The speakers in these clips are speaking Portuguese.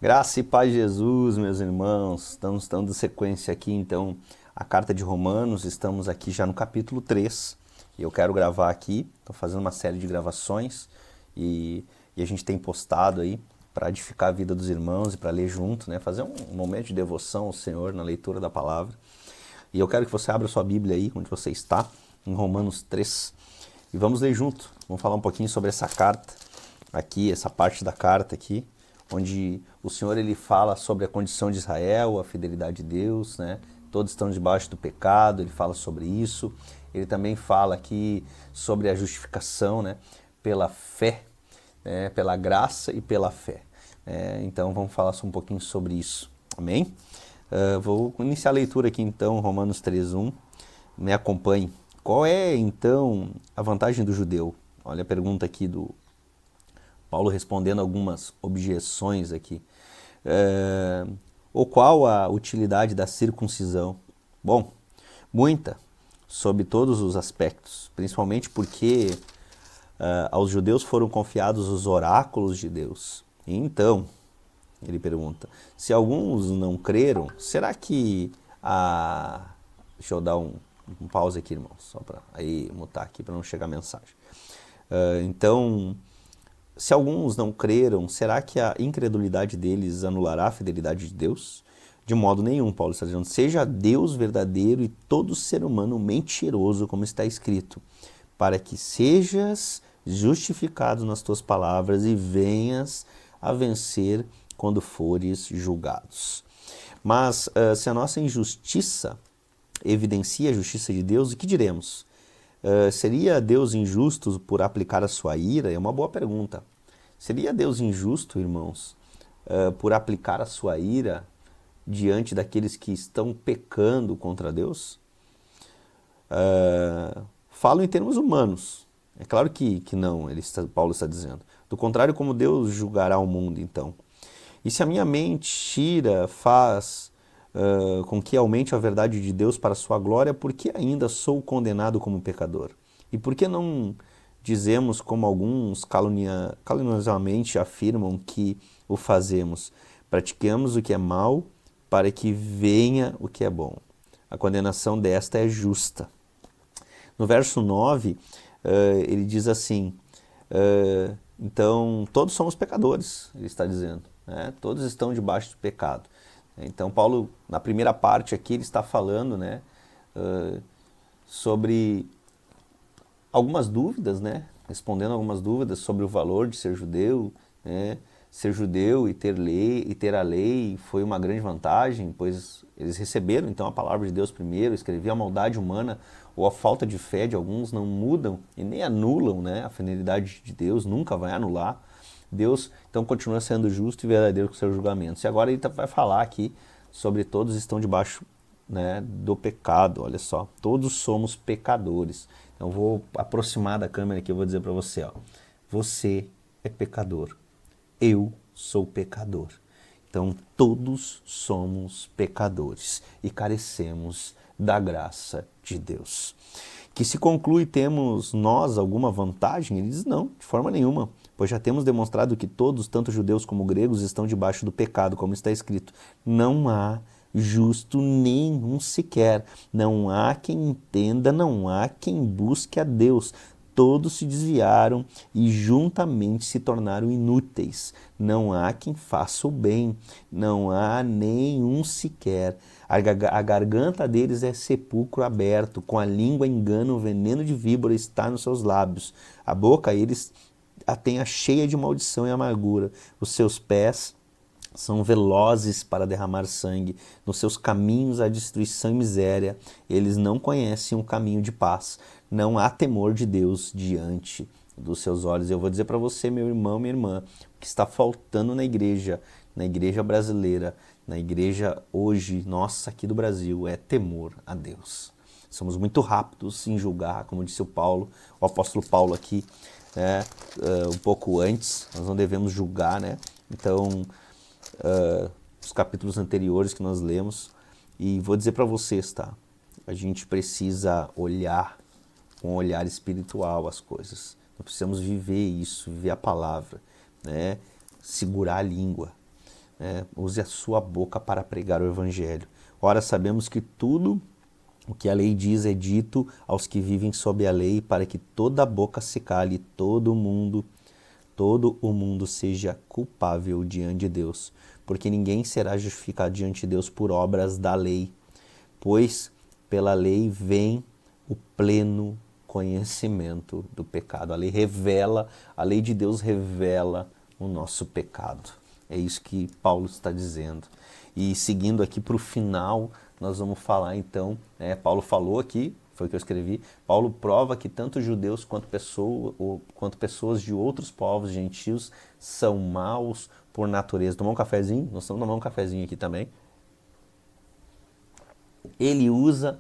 Graça e paz de Jesus, meus irmãos. Estamos dando sequência aqui, então, à carta de Romanos. Estamos aqui já no capítulo 3. E eu quero gravar aqui. Estou fazendo uma série de gravações e a gente tem postado aí para edificar a vida dos irmãos e para ler junto, né? Fazer um momento de devoção ao Senhor na leitura da palavra. E eu quero que você abra sua Bíblia aí, onde você está, em Romanos 3. E vamos ler junto. Vamos falar um pouquinho sobre essa carta aqui, essa parte da carta aqui, onde o Senhor ele fala sobre a condição de Israel, a fidelidade de Deus, né? Todos estão debaixo do pecado, ele fala sobre isso. Ele também fala aqui sobre a justificação, né? Pela fé, né? Pela graça e pela fé. Então vamos falar só um pouquinho sobre isso. Amém? Vou iniciar a leitura aqui então, Romanos 3:1. Me acompanhe. Qual é então a vantagem do judeu? Olha a pergunta aqui do Paulo respondendo algumas objeções aqui. Ou qual a utilidade da circuncisão? Bom, muita, sob todos os aspectos, principalmente porque aos judeus foram confiados os oráculos de Deus. E então, ele pergunta, se alguns não creram, será que a... Deixa eu dar um pause aqui, irmãos, só para aí mutar aqui para não chegar a mensagem. Então, se alguns não creram, será que a incredulidade deles anulará a fidelidade de Deus? De modo nenhum, Paulo está dizendo, seja Deus verdadeiro e todo ser humano mentiroso, como está escrito, para que sejas justificado nas tuas palavras e venhas a vencer quando fores julgados. Mas se a nossa injustiça evidencia a justiça de Deus, o que diremos? Seria Deus injusto por aplicar a sua ira? É uma boa pergunta. Seria Deus injusto, irmãos, por aplicar a sua ira diante daqueles que estão pecando contra Deus? Falo em termos humanos. É claro que não, Paulo está dizendo. Do contrário, como Deus julgará o mundo, então? E se a minha mentira faz com que aumente a verdade de Deus para a sua glória, por que ainda sou condenado como pecador? E por que não dizemos, como alguns caluniosamente afirmam que o fazemos? Pratiquemos o que é mal para que venha o que é bom. A condenação desta é justa. No verso 9, ele diz assim, então todos somos pecadores, ele está dizendo, né? Todos estão debaixo do pecado. Então Paulo, na primeira parte aqui, ele está falando, né, sobre algumas dúvidas, né, respondendo algumas dúvidas sobre o valor de ser judeu, né, ser judeu e ter lei e ter a lei foi uma grande vantagem, pois eles receberam então a palavra de Deus primeiro, escrever a maldade humana ou a falta de fé de alguns não mudam e nem anulam, né, a fidelidade de Deus, nunca vai anular. Deus, então, continua sendo justo e verdadeiro com seus julgamentos. E agora ele vai falar aqui sobre todos estão debaixo, né, do pecado. Olha só, todos somos pecadores. Então, vou aproximar da câmera aqui e vou dizer para você, ó, você é pecador, eu sou pecador. Então, todos somos pecadores e carecemos da graça de Deus. Que se conclui, temos nós alguma vantagem? Ele diz não, de forma nenhuma, pois já temos demonstrado que todos, tanto judeus como gregos, estão debaixo do pecado, como está escrito. Não há justo nenhum sequer, não há quem entenda, não há quem busque a Deus. Todos se desviaram e juntamente se tornaram inúteis. Não há quem faça o bem, não há nenhum sequer. A garganta deles é sepulcro aberto, com a língua engano, o veneno de víbora está nos seus lábios. A boca eles a têm cheia de maldição e amargura. Os seus pés são velozes para derramar sangue, nos seus caminhos há destruição e miséria, eles não conhecem um caminho de paz, não há temor de Deus diante dos seus olhos. Eu vou dizer para você, meu irmão, minha irmã, o que está faltando na igreja brasileira, na igreja hoje, nossa, aqui do Brasil, é temor a Deus. Somos muito rápidos em julgar, como disse o apóstolo Paulo aqui, né, um pouco antes, nós não devemos julgar, né? Então, os capítulos anteriores que nós lemos, e vou dizer para vocês, tá? A gente precisa olhar com um olhar espiritual as coisas. Nós precisamos viver isso, viver a palavra, né? Segurar a língua. use a sua boca para pregar o evangelho. Ora, sabemos que tudo o que a lei diz é dito aos que vivem sob a lei, para que toda boca se cale, todo o mundo seja culpável diante de Deus. Porque ninguém será justificado diante de Deus por obras da lei, pois pela lei vem o pleno conhecimento do pecado. A lei de Deus revela o nosso pecado. É isso que Paulo está dizendo. E seguindo aqui para o final, nós vamos falar então, Paulo falou aqui, foi o que eu escrevi, Paulo prova que tanto judeus quanto pessoas de outros povos gentios são maus por natureza. Tomar um cafezinho? Nós estamos tomando um cafezinho aqui também. Ele usa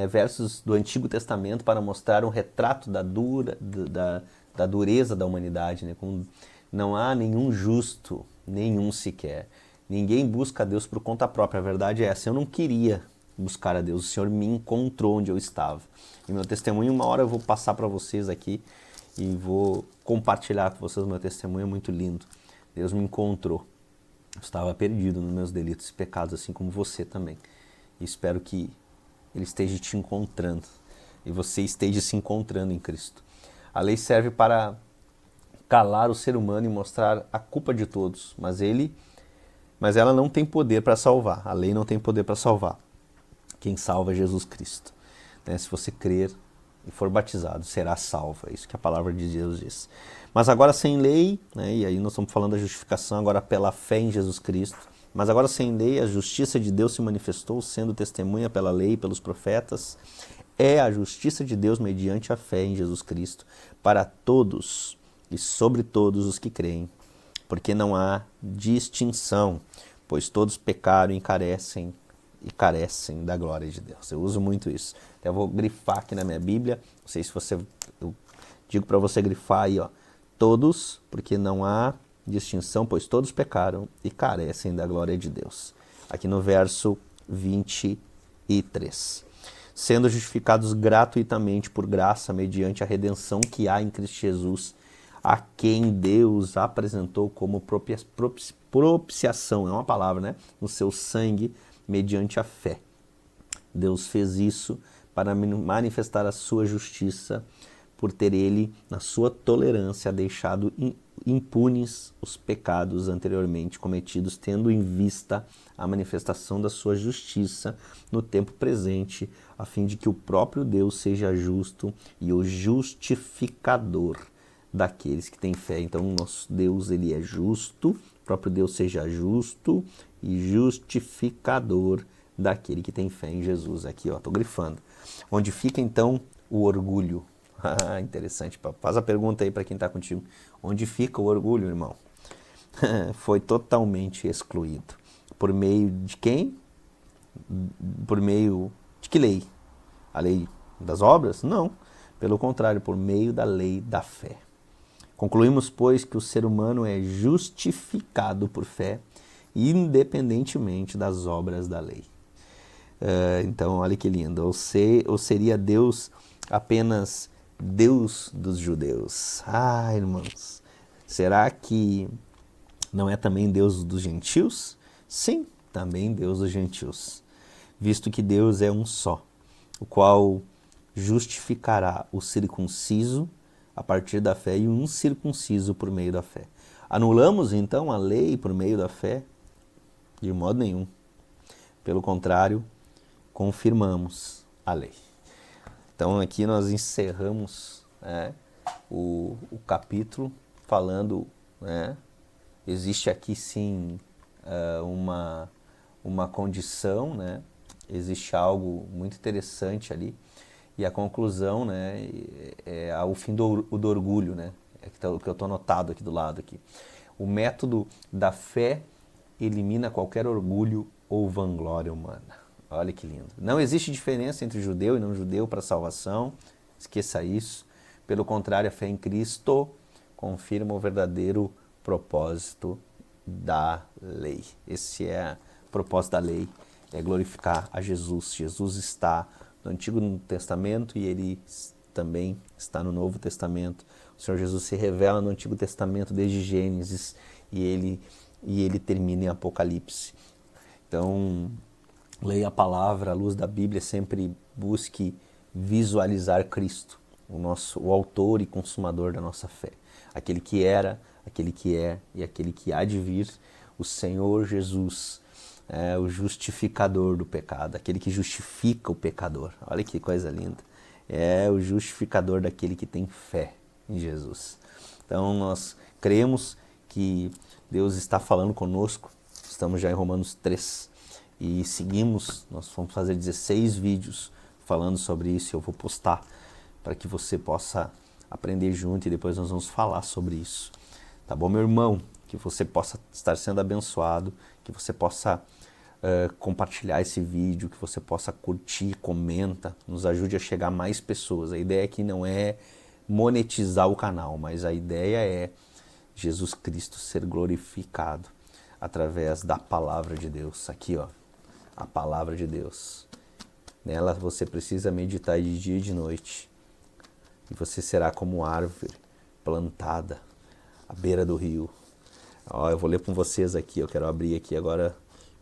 versos do Antigo Testamento para mostrar um retrato da dureza da humanidade. Como não há nenhum justo, nenhum sequer. Ninguém busca a Deus por conta própria. A verdade é essa. Eu não queria buscar a Deus. O Senhor me encontrou onde eu estava. E meu testemunho, uma hora eu vou passar para vocês aqui e vou compartilhar com vocês o meu testemunho. É muito lindo. Deus me encontrou. Eu estava perdido nos meus delitos e pecados, assim como você também. E espero que Ele esteja te encontrando e você esteja se encontrando em Cristo. A lei serve para calar o ser humano e mostrar a culpa de todos, mas ela não tem poder para salvar. A lei não tem poder para salvar. Quem salva é Jesus Cristo. Se você crer e for batizado, será salvo. É isso que a palavra de Deus diz. Mas agora sem lei, e aí nós estamos falando da justificação agora pela fé em Jesus Cristo. Mas agora sem lei, a justiça de Deus se manifestou, sendo testemunha pela lei e pelos profetas. É a justiça de Deus mediante a fé em Jesus Cristo, para todos e sobre todos os que creem. Porque não há distinção, pois todos pecaram e carecem da glória de Deus. Eu uso muito isso. Até vou grifar aqui na minha Bíblia. Não sei se eu digo para você grifar aí, todos, porque não há distinção, pois todos pecaram e carecem da glória de Deus. Aqui no verso 23. Sendo justificados gratuitamente por graça, mediante a redenção que há em Cristo Jesus, a quem Deus apresentou como propiciação, é uma palavra, no seu sangue, mediante a fé. Deus fez isso para manifestar a sua justiça, por ter Ele, na sua tolerância, deixado impunes os pecados anteriormente cometidos, tendo em vista a manifestação da sua justiça no tempo presente, a fim de que o próprio Deus seja justo e o justificador daqueles que têm fé. Então, o nosso Deus, Ele é justo, o próprio Deus seja justo e justificador daquele que tem fé em Jesus. Aqui, estou grifando. Onde fica, então, o orgulho? Interessante. Faz a pergunta aí para quem está contigo. Onde fica o orgulho, irmão? Foi totalmente excluído. Por meio de quem? Por meio de que lei? A lei das obras? Não. Pelo contrário, por meio da lei da fé. Concluímos, pois, que o ser humano é justificado por fé, independentemente das obras da lei. Então, olha que lindo. Ou seria Deus apenas Deus dos judeus? Irmãos, será que não é também Deus dos gentios? Sim, também Deus dos gentios. Visto que Deus é um só, o qual justificará o circunciso a partir da fé e o incircunciso por meio da fé. Anulamos, então, a lei por meio da fé? De modo nenhum. Pelo contrário, confirmamos a lei. Então aqui nós encerramos o capítulo falando, existe aqui sim uma condição, existe algo muito interessante ali, e a conclusão é o fim do orgulho, o que eu estou anotado aqui do lado. Aqui. O método da fé elimina qualquer orgulho ou vanglória humana. Olha que lindo. Não existe diferença entre judeu e não judeu para a salvação. Esqueça isso. Pelo contrário, a fé em Cristo confirma o verdadeiro propósito da lei. Esse é o propósito da lei, é glorificar a Jesus. Jesus está no Antigo Testamento e Ele também está no Novo Testamento. O Senhor Jesus se revela no Antigo Testamento desde Gênesis e Ele e ele termina em Apocalipse. Então, leia a palavra, à luz da Bíblia, sempre busque visualizar Cristo, o autor e consumador da nossa fé. Aquele que era, aquele que é e aquele que há de vir, o Senhor Jesus, o justificador do pecado, aquele que justifica o pecador. Olha que coisa linda. É o justificador daquele que tem fé em Jesus. Então nós cremos que Deus está falando conosco, estamos já em Romanos 3 e seguimos, nós vamos fazer 16 vídeos falando sobre isso, eu vou postar para que você possa aprender junto e depois nós vamos falar sobre isso. Tá bom, meu irmão? Que você possa estar sendo abençoado, que você possa compartilhar esse vídeo, que você possa curtir, comenta, nos ajude a chegar a mais pessoas. A ideia aqui não é monetizar o canal, mas a ideia é Jesus Cristo ser glorificado através da palavra de Deus. Aqui, ó, a palavra de Deus. Nela você precisa meditar de dia e de noite. E você será como árvore plantada à beira do rio. Ó, eu vou ler com vocês aqui, eu quero abrir aqui agora.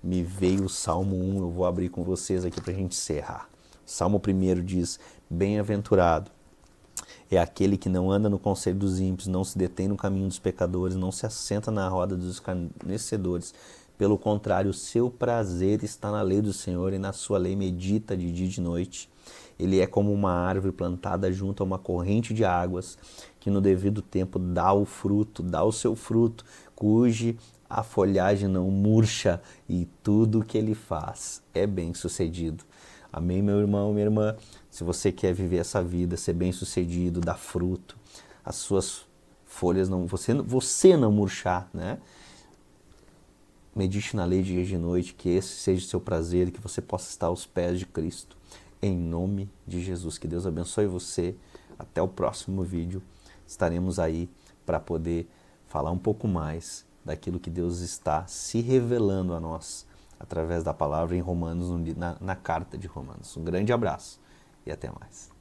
Me veio o Salmo 1, eu vou abrir com vocês aqui para a gente encerrar. Salmo 1 diz: bem-aventurado é aquele que não anda no conselho dos ímpios, não se detém no caminho dos pecadores, não se assenta na roda dos escarnecedores. Pelo contrário, o seu prazer está na lei do Senhor e na sua lei medita de dia e de noite. Ele é como uma árvore plantada junto a uma corrente de águas, que no devido tempo dá o seu fruto, cuja a folhagem não murcha e tudo o que ele faz é bem sucedido. Amém, meu irmão, minha irmã? Se você quer viver essa vida, ser bem sucedido, dar fruto, as suas folhas não, você não murchar, né? Medite na lei de dia e de noite, que esse seja o seu prazer e que você possa estar aos pés de Cristo. Em nome de Jesus, que Deus abençoe você. Até o próximo vídeo. Estaremos aí para poder falar um pouco mais daquilo que Deus está se revelando a nós através da palavra em Romanos, na carta de Romanos. Um grande abraço e até mais.